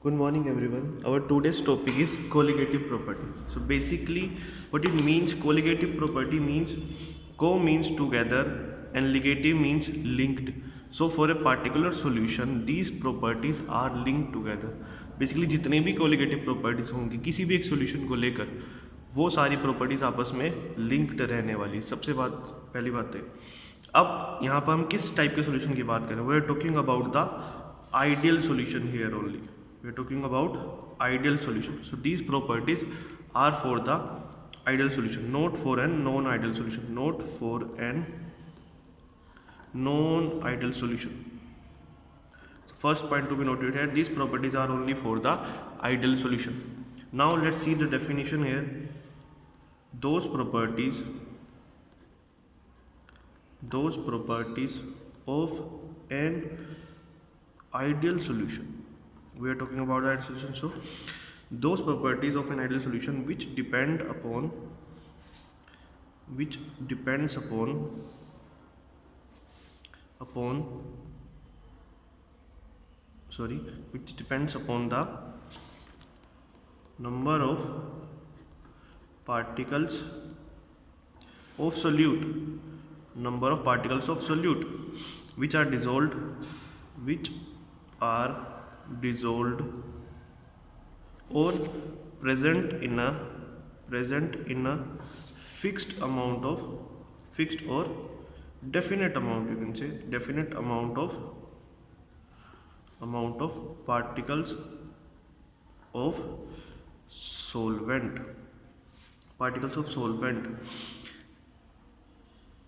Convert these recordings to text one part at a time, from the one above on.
Good morning, everyone. Our today's topic is colligative property. So basically, what it means, colligative property means co means together and ligative means linked. So for a particular solution, these properties are linked together. Basically, जितने भी colligative properties होंगी किसी भी एक solution को लेकर वो सारी properties आपस में linked रहने वाली। सबसे पहली बात है। अब यहाँ पर हम किस टाइप के solution की बात करें? We are talking about the ideal solution here only. We are talking about ideal solution. So these properties are for the ideal solution, not for an non-ideal solution, not for an non-ideal solution. So first point to be noted here, these properties are only for the ideal solution. Now let's see the definition here. Those properties of an ideal solution. We are talking about the ideal solution. So those properties of an ideal solution which depends upon the number of particles of solute which are dissolved or present in a fixed or definite amount, you can say definite amount of particles of solvent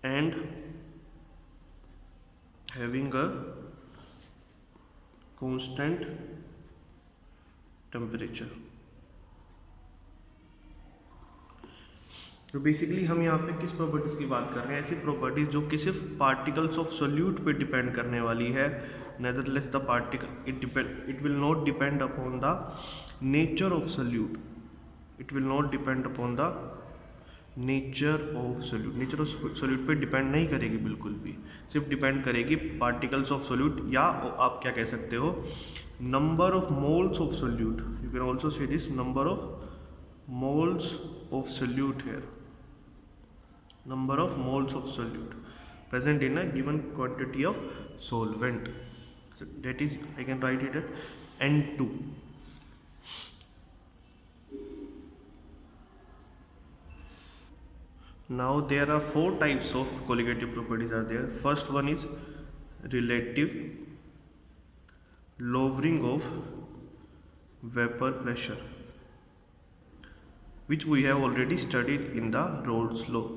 and having a constant temperature. तो basically हम यहाँ पे किस properties की बात कर रहे हैं? ऐसी प्रॉपर्टीज जो कि सिर्फ पार्टिकल्स ऑफ सोल्यूट पे डिपेंड करने वाली है. Nevertheless the particle it will not depend upon the nature of solute. Nature of solute पे डिपेंड नहीं करेगी बिल्कुल भी. सिर्फ डिपेंड करेगी पार्टिकल्स ऑफ सोल्यूट, या आप क्या कह सकते हो, number of moles of solute. You can also say this number of moles of solute here. Number of moles of solute present in a given quantity of solvent. So that is, I can write it at N2. Now there are four types of colligative properties are there. First one is relative lowering of vapor pressure, which we have already studied in the Rolle's law.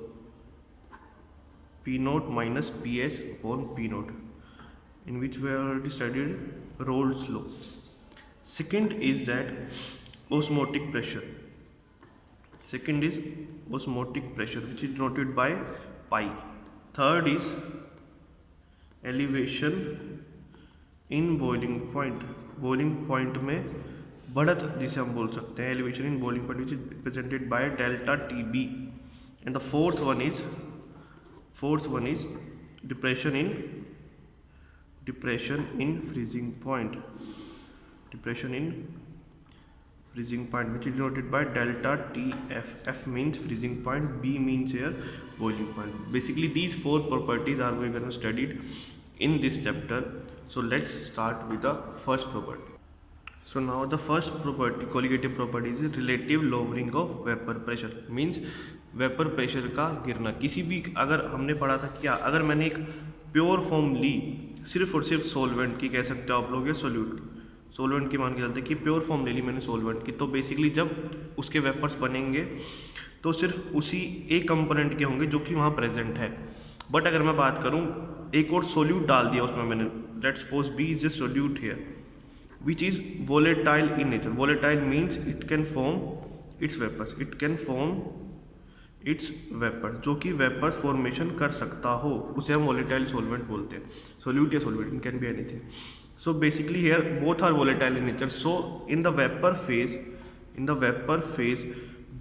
P naught minus PS upon P naught, in which we have already studied Rolle's law. Second is that osmotic pressure. Which is denoted by pi. Third is elevation in boiling point. Boiling point में बढ़त जिसे हम बोल सकते हैं, elevation in boiling point, which is represented by delta TB. And the fourth one is depression in freezing point. Which is denoted by delta TF. F means freezing point, B means here boiling point. Basically these four properties are we going to study in this chapter. So let's start with the first property. So now the first property, colligative property, is relative lowering of vapor pressure. Means vapour pressure का गिरना. किसी भी, अगर हमने पढ़ा था क्या, अगर मैंने एक प्योर फॉर्म ली सिर्फ और सिर्फ सोलवेंट की, कह सकते हो आप लोग, या सोल्यूट की मान के चलते कि प्योर फॉर्म ले ली मैंने सोलवेंट की, तो बेसिकली जब उसके वेपर्स बनेंगे तो सिर्फ उसी एक कंपोनेंट के होंगे जो कि वहाँ प्रेजेंट है. बट अगर मैं बात करूँ, एक और सोल्यूट डाल दिया उसमें मैंने, let's suppose B is a solute here which is volatile in nature. Volatile means it can form its vapors. जो कि वेपर्स फॉर्मेशन कर सकता हो, उसे हम वोलेटाइल सोलवेंट बोलते हैं. सोल्यूट या solvent, it can be anything. So basically here both are volatile in nature. So in the vapour phase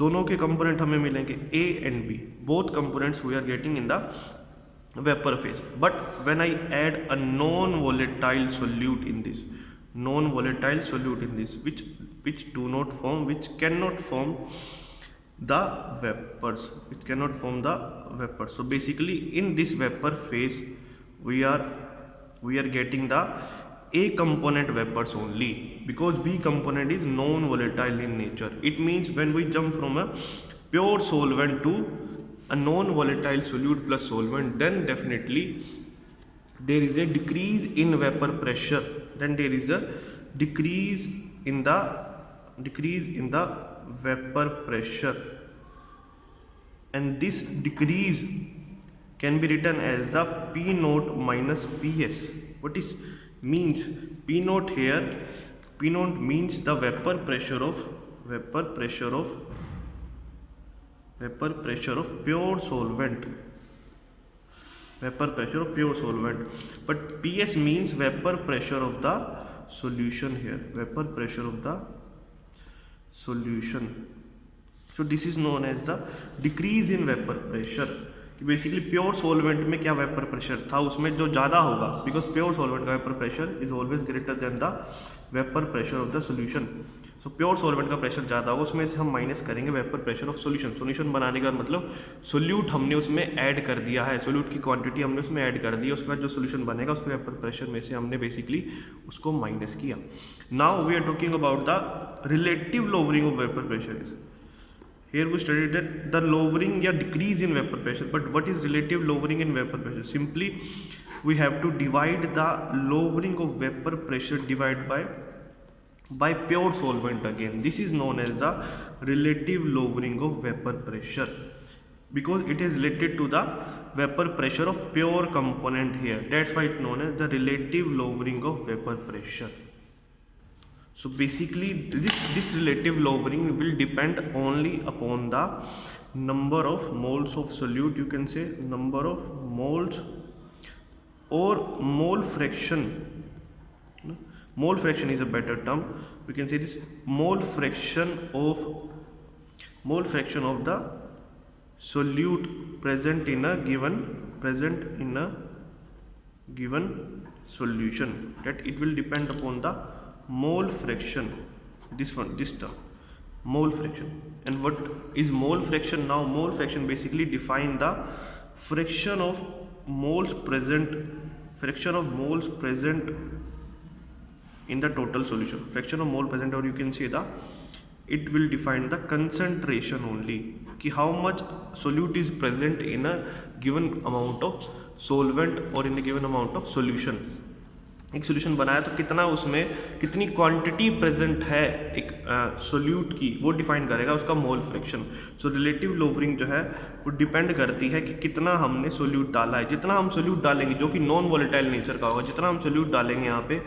दोनों के कंपोनेंट हमें मिलेंगे A and B. Both components we are getting in the vapor phase. But when I add a non-volatile solute in this, non volatile solute in this, which do not form, which cannot form the vapors, which cannot form the vapors. So basically in this vapor phase we are getting the A component vapors only, because B component is non volatile in nature. It means when we jump from a pure solvent to a non volatile solute plus solvent, then definitely there is a decrease in vapor pressure, then there is a decrease in the vapor pressure, and this decrease can be written as the P naught minus PS. What is means P naught here? P naught means the vapor pressure of pure solvent, but PS means vapor pressure of the solution here, vapor pressure of the solution. So this is known as the decrease in vapor pressure. Basically pure solvent में क्या vapour pressure था, उसमें जो ज़्यादा होगा, because pure solvent का vapour pressure is always greater than the vapour pressure of the solution. So pure solvent का pressure ज़्यादा होगा, उसमें से हम माइनस करेंगे वेपर प्रेशर ऑफ सॉल्यूशन बनाने का मतलब सोल्यूट हमने उसमें ऐड कर दिया है, सोल्यूट की क्वांटिटी हमने उसमें ऐड कर दी है, उसके बाद जो सोल्यूशन बनेगा उसके वेपर प्रेशर में से हमने बेसिकली उसको माइनस किया. Now we are talking about the relative lowering of vapour pressure. Is here we studied that the lowering या decrease in vapor pressure, but what is relative lowering in vapor pressure? Simply we have to divide the lowering of vapor pressure divided by pure solvent again. This is known as the relative lowering of vapor pressure, because it is related to the vapor pressure of pure component here. That's why it's known as the relative lowering of vapor pressure. So basically this relative lowering will depend only upon the number of moles of solute, you can say number of moles or mole fraction. Mole fraction is a better term. We can say this mole fraction of the solute present in a given solution. That it will depend upon the mole fraction, this term mole fraction. And what is mole fraction? Now mole fraction basically define the fraction of moles present in the total solution, fraction of mole present, or you can say it will define the concentration only, कि how much solute is present in a given amount of solvent or in a given amount of solution. एक solution बनाया तो कितना उसमें कितनी quantity present है एक solute की, वो डिफाइन करेगा उसका mole fraction. So relative lowering जो है वो डिपेंड करती है कि कितना हमने सोल्यूट डाला है. जितना हम सोल्यूट डालेंगे जो कि नॉन वोलेटाइल नेचर का होगा, जितना हम सोल्यूट डालेंगे यहाँ पे